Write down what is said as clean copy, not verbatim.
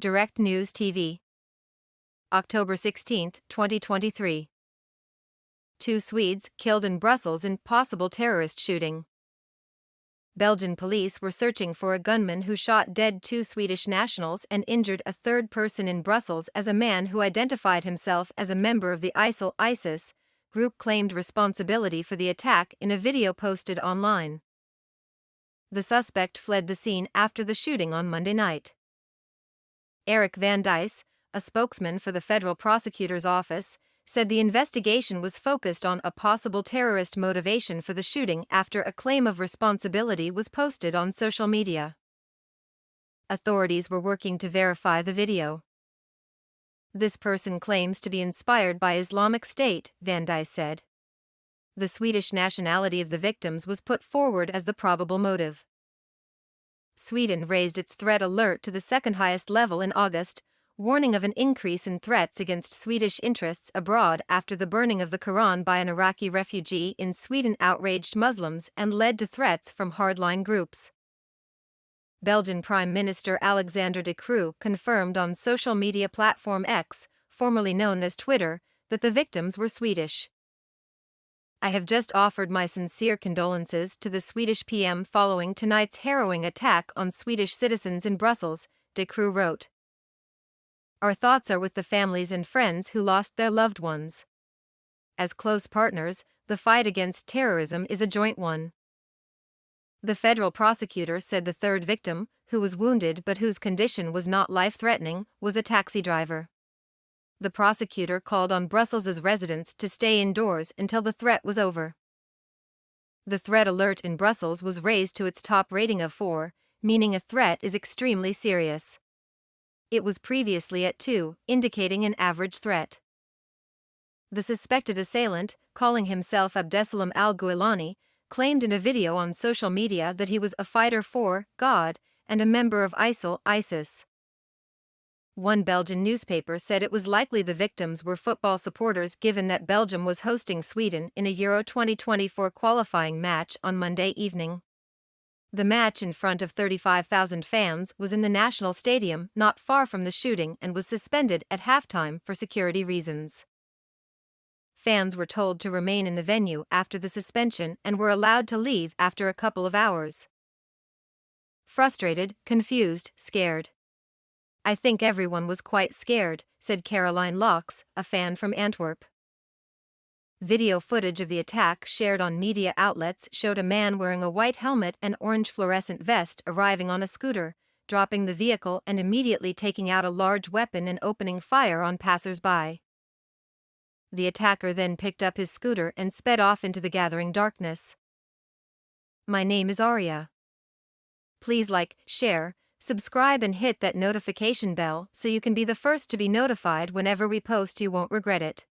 Direct News TV. October 16, 2023. 2 Swedes killed in Brussels in possible terrorist shooting. Belgian police were searching for a gunman who shot dead 2 Swedish nationals and injured a third person in Brussels as a man who identified himself as a member of the ISIS group claimed responsibility for the attack in a video posted online. The suspect fled the scene after the shooting on Monday night. Erik van Dijs, a spokesman for the federal prosecutor's office, said the investigation was focused on a possible terrorist motivation for the shooting after a claim of responsibility was posted on social media. Authorities were working to verify the video. This person claims to be inspired by Islamic State, van Dijs said. The Swedish nationality of the victims was put forward as the probable motive. Sweden raised its threat alert to the second highest level in August, warning of an increase in threats against Swedish interests abroad after the burning of the Quran by an Iraqi refugee in Sweden outraged Muslims and led to threats from hardline groups. Belgian Prime Minister Alexander De Croo confirmed on social media platform X, formerly known as Twitter, that the victims were Swedish. "I have just offered my sincere condolences to the Swedish PM following tonight's harrowing attack on Swedish citizens in Brussels," De Croo wrote. "Our thoughts are with the families and friends who lost their loved ones. As close partners, the fight against terrorism is a joint one." The federal prosecutor said the third victim, who was wounded but whose condition was not life-threatening, was a taxi driver. The prosecutor called on Brussels' residents to stay indoors until the threat was over. The threat alert in Brussels was raised to its top rating of 4, meaning a threat is extremely serious. It was previously at 2, indicating an average threat. The suspected assailant, calling himself Abdesalam al-Guilani, claimed in a video on social media that he was a fighter for God and a member of ISIS. One Belgian newspaper said it was likely the victims were football supporters given that Belgium was hosting Sweden in a Euro 2024 qualifying match on Monday evening. The match in front of 35,000 fans was in the National Stadium not far from the shooting and was suspended at halftime for security reasons. Fans were told to remain in the venue after the suspension and were allowed to leave after a couple of hours. "Frustrated, confused, scared. I think everyone was quite scared," said Caroline Laux, a fan from Antwerp. Video footage of the attack shared on media outlets showed a man wearing a white helmet and orange fluorescent vest arriving on a scooter, dropping the vehicle and immediately taking out a large weapon and opening fire on passers-by. The attacker then picked up his scooter and sped off into the gathering darkness. "My name is Arya. Please like, share, subscribe and hit that notification bell so you can be the first to be notified whenever we post. You won't regret it."